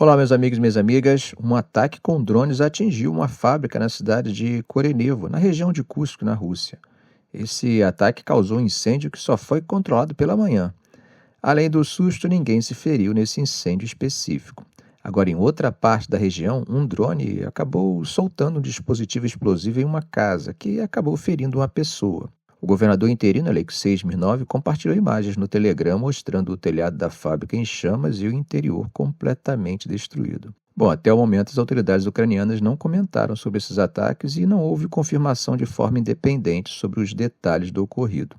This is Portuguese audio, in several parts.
Olá, meus amigos e minhas amigas. Um ataque com drones atingiu uma fábrica na cidade de Korenevo, na região de Cusco, na Rússia. Esse ataque causou um incêndio que só foi controlado pela manhã. Além do susto, ninguém se feriu nesse incêndio específico. Agora, em outra parte da região, um drone acabou soltando um dispositivo explosivo em uma casa, que acabou ferindo uma pessoa. O governador interino Alexei Smirnov compartilhou imagens no Telegram mostrando o telhado da fábrica em chamas e o interior completamente destruído. Bom, até o momento as autoridades ucranianas não comentaram sobre esses ataques e não houve confirmação de forma independente sobre os detalhes do ocorrido.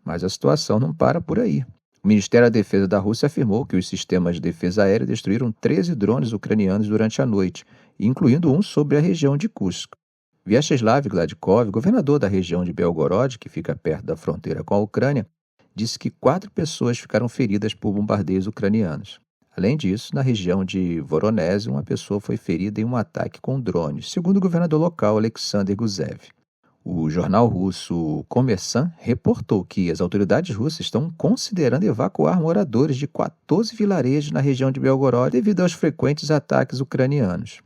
Mas a situação não para por aí. O Ministério da Defesa da Rússia afirmou que os sistemas de defesa aérea destruíram 13 drones ucranianos durante a noite, incluindo um sobre a região de Kursk. Vyacheslav Gladkov, governador da região de Belgorod, que fica perto da fronteira com a Ucrânia, disse que 4 pessoas ficaram feridas por bombardeios ucranianos. Além disso, na região de Voronezh, uma pessoa foi ferida em um ataque com drones, segundo o governador local Alexander Gusev. O jornal russo Kommersant reportou que as autoridades russas estão considerando evacuar moradores de 14 vilarejos na região de Belgorod devido aos frequentes ataques ucranianos.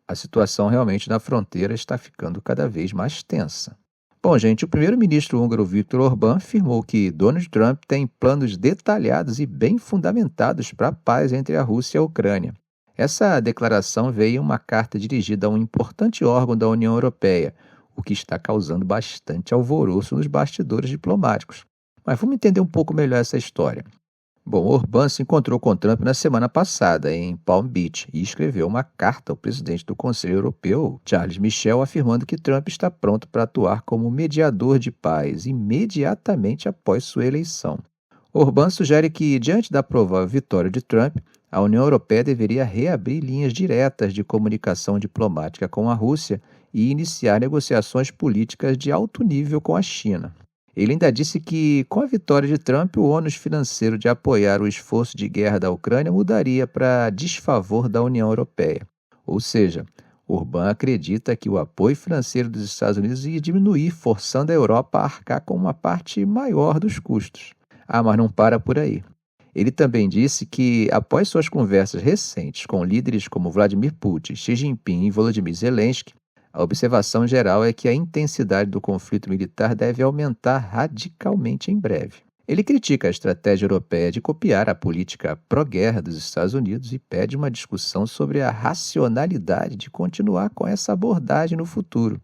A situação realmente na fronteira está ficando cada vez mais tensa. Bom, gente, o primeiro-ministro húngaro Viktor Orbán afirmou que Donald Trump tem planos detalhados e bem fundamentados para a paz entre a Rússia e a Ucrânia. Essa declaração veio em uma carta dirigida a um importante órgão da União Europeia, o que está causando bastante alvoroço nos bastidores diplomáticos. Mas vamos entender um pouco melhor essa história. Bom, Orbán se encontrou com Trump na semana passada, em Palm Beach, e escreveu uma carta ao presidente do Conselho Europeu, Charles Michel, afirmando que Trump está pronto para atuar como mediador de paz imediatamente após sua eleição. Orbán sugere que, diante da provável vitória de Trump, a União Europeia deveria reabrir linhas diretas de comunicação diplomática com a Rússia e iniciar negociações políticas de alto nível com a China. Ele ainda disse que, com a vitória de Trump, o ônus financeiro de apoiar o esforço de guerra da Ucrânia mudaria para desfavor da União Europeia. Ou seja, Orbán acredita que o apoio financeiro dos Estados Unidos ia diminuir, forçando a Europa a arcar com uma parte maior dos custos. Mas não para por aí. Ele também disse que, após suas conversas recentes com líderes como Vladimir Putin, Xi Jinping e Volodymyr Zelensky, a observação geral é que a intensidade do conflito militar deve aumentar radicalmente em breve. Ele critica a estratégia europeia de copiar a política pró-guerra dos Estados Unidos e pede uma discussão sobre a racionalidade de continuar com essa abordagem no futuro.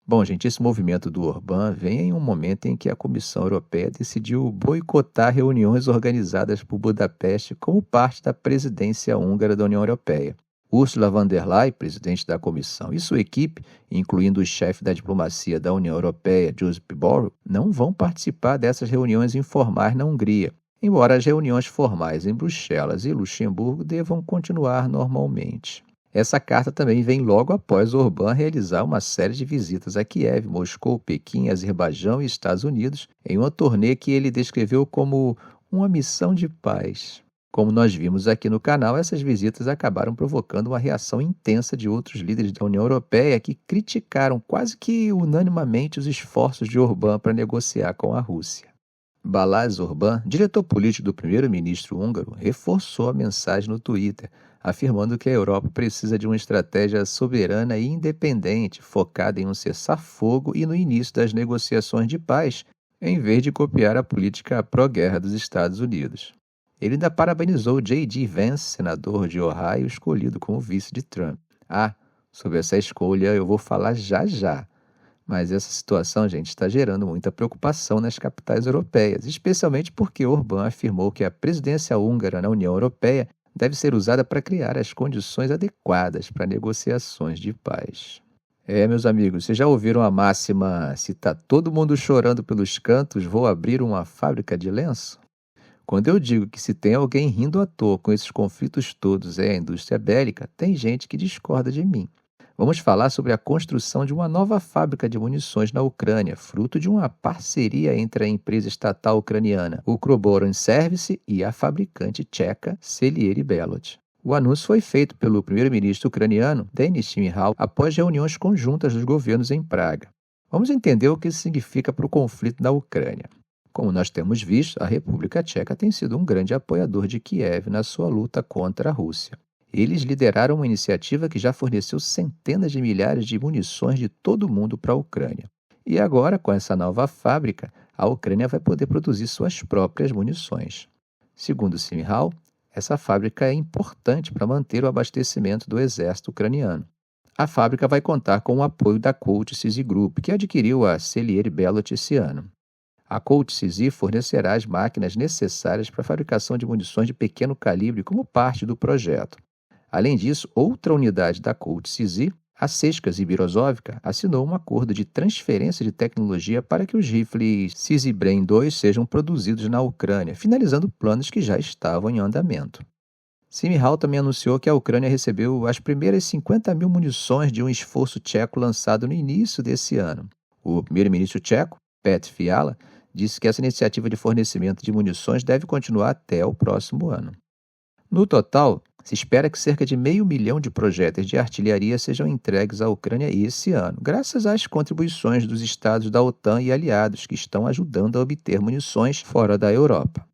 Bom, gente, esse movimento do Orbán vem em um momento em que a Comissão Europeia decidiu boicotar reuniões organizadas por Budapeste como parte da presidência húngara da União Europeia. Ursula von der Leyen, presidente da comissão, e sua equipe, incluindo o chefe da diplomacia da União Europeia, Josep Borrell, não vão participar dessas reuniões informais na Hungria, embora as reuniões formais em Bruxelas e Luxemburgo devam continuar normalmente. Essa carta também vem logo após Orbán realizar uma série de visitas a Kiev, Moscou, Pequim, Azerbaijão e Estados Unidos, em uma turnê que ele descreveu como uma missão de paz. Como nós vimos aqui no canal, essas visitas acabaram provocando uma reação intensa de outros líderes da União Europeia que criticaram quase que unanimemente os esforços de Orbán para negociar com a Rússia. Balázs Orbán, diretor político do primeiro-ministro húngaro, reforçou a mensagem no Twitter, afirmando que a Europa precisa de uma estratégia soberana e independente, focada em um cessar-fogo e no início das negociações de paz, em vez de copiar a política pró-guerra dos Estados Unidos. Ele ainda parabenizou J.D. Vance, senador de Ohio, escolhido como vice de Trump. Sobre essa escolha eu vou falar já. Mas essa situação, gente, está gerando muita preocupação nas capitais europeias, especialmente porque Orbán afirmou que a presidência húngara na União Europeia deve ser usada para criar as condições adequadas para negociações de paz. Meus amigos, vocês já ouviram a máxima: se está todo mundo chorando pelos cantos, vou abrir uma fábrica de lenço? Quando eu digo que se tem alguém rindo à toa com esses conflitos todos é a indústria bélica, tem gente que discorda de mim. Vamos falar sobre a construção de uma nova fábrica de munições na Ucrânia, fruto de uma parceria entre a empresa estatal ucraniana Ukroboron Service e a fabricante tcheca Celieri Belot. O anúncio foi feito pelo primeiro-ministro ucraniano Denis Shmyhal após reuniões conjuntas dos governos em Praga. Vamos entender o que isso significa para o conflito na Ucrânia. Como nós temos visto, a República Tcheca tem sido um grande apoiador de Kiev na sua luta contra a Rússia. Eles lideraram uma iniciativa que já forneceu centenas de milhares de munições de todo o mundo para a Ucrânia. E agora, com essa nova fábrica, a Ucrânia vai poder produzir suas próprias munições. Segundo Simihal, essa fábrica é importante para manter o abastecimento do exército ucraniano. A fábrica vai contar com o apoio da Colt CZ Group, que adquiriu a Celier Bellot esse ano. A Colt CZ fornecerá as máquinas necessárias para a fabricação de munições de pequeno calibre como parte do projeto. Além disso, outra unidade da Colt CZ, a Seskas Ibirozovka, assinou um acordo de transferência de tecnologia para que os rifles CZ Brain 2 sejam produzidos na Ucrânia, finalizando planos que já estavam em andamento. Simihal também anunciou que a Ucrânia recebeu as primeiras 50 mil munições de um esforço tcheco lançado no início desse ano. O primeiro-ministro tcheco, Petr Fiala, disse que essa iniciativa de fornecimento de munições deve continuar até o próximo ano. No total, se espera que cerca de 500 mil de projéteis de artilharia sejam entregues à Ucrânia esse ano, graças às contribuições dos estados da OTAN e aliados que estão ajudando a obter munições fora da Europa.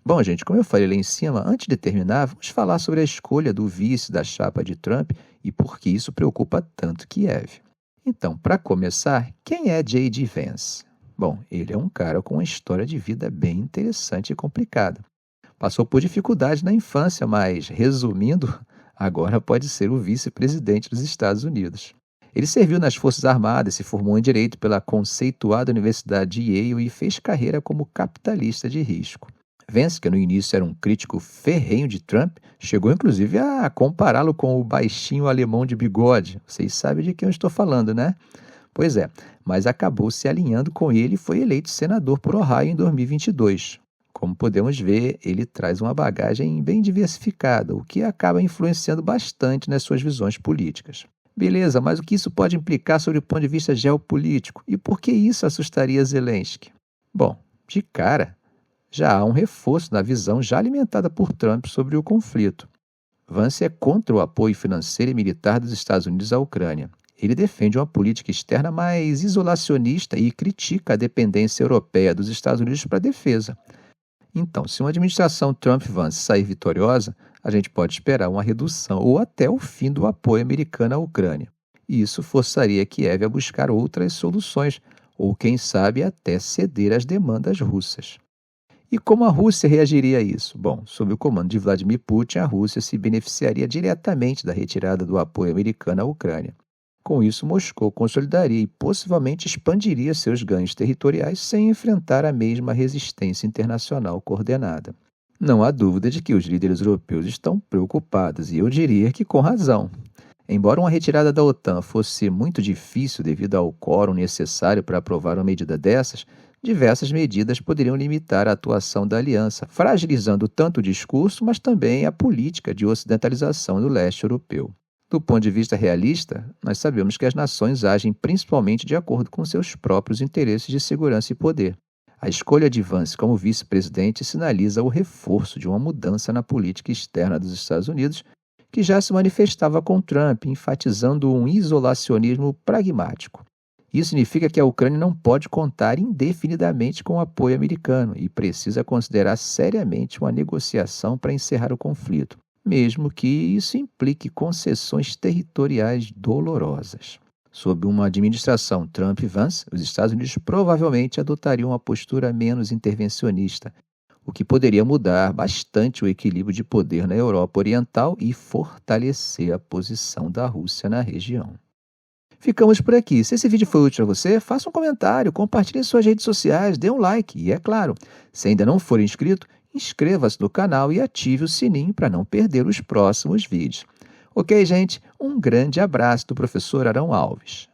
Bom, gente, como eu falei lá em cima, antes de terminar, vamos falar sobre a escolha do vice da chapa de Trump e por que isso preocupa tanto Kiev. Então, para começar, quem é J.D. Vance? Bom, ele é um cara com uma história de vida bem interessante e complicada. Passou por dificuldades na infância, mas, resumindo, agora pode ser o vice-presidente dos Estados Unidos. Ele serviu nas Forças Armadas, se formou em Direito pela conceituada Universidade de Yale e fez carreira como capitalista de risco. Vance, que no início era um crítico ferrenho de Trump, chegou inclusive a compará-lo com o baixinho alemão de bigode. Vocês sabem de quem eu estou falando, né? Pois é, mas acabou se alinhando com ele e foi eleito senador por Ohio em 2022. Como podemos ver, ele traz uma bagagem bem diversificada, o que acaba influenciando bastante nas suas visões políticas. Beleza, mas o que isso pode implicar sobre o ponto de vista geopolítico? E por que isso assustaria Zelensky? Bom, de cara, já há um reforço na visão já alimentada por Trump sobre o conflito. Vance é contra o apoio financeiro e militar dos Estados Unidos à Ucrânia. Ele defende uma política externa mais isolacionista e critica a dependência europeia dos Estados Unidos para a defesa. Então, se uma administração Trump-Vance sair vitoriosa, a gente pode esperar uma redução ou até o fim do apoio americano à Ucrânia. E isso forçaria Kiev a buscar outras soluções, ou quem sabe até ceder às demandas russas. E como a Rússia reagiria a isso? Bom, sob o comando de Vladimir Putin, a Rússia se beneficiaria diretamente da retirada do apoio americano à Ucrânia. Com isso, Moscou consolidaria e possivelmente expandiria seus ganhos territoriais sem enfrentar a mesma resistência internacional coordenada. Não há dúvida de que os líderes europeus estão preocupados, e eu diria que com razão. Embora uma retirada da OTAN fosse muito difícil devido ao quórum necessário para aprovar uma medida dessas, diversas medidas poderiam limitar a atuação da aliança, fragilizando tanto o discurso, mas também a política de ocidentalização do leste europeu. Do ponto de vista realista, nós sabemos que as nações agem principalmente de acordo com seus próprios interesses de segurança e poder. A escolha de Vance como vice-presidente sinaliza o reforço de uma mudança na política externa dos Estados Unidos, que já se manifestava com Trump, enfatizando um isolacionismo pragmático. Isso significa que a Ucrânia não pode contar indefinidamente com o apoio americano e precisa considerar seriamente uma negociação para encerrar o conflito, mesmo que isso implique concessões territoriais dolorosas. Sob uma administração Trump-Vance, os Estados Unidos provavelmente adotariam uma postura menos intervencionista, o que poderia mudar bastante o equilíbrio de poder na Europa Oriental e fortalecer a posição da Rússia na região. Ficamos por aqui. Se esse vídeo foi útil para você, faça um comentário, compartilhe em suas redes sociais, dê um like e, é claro, se ainda não for inscrito, inscreva-se no canal e ative o sininho para não perder os próximos vídeos. Ok, gente? Um grande abraço do professor Arão Alves.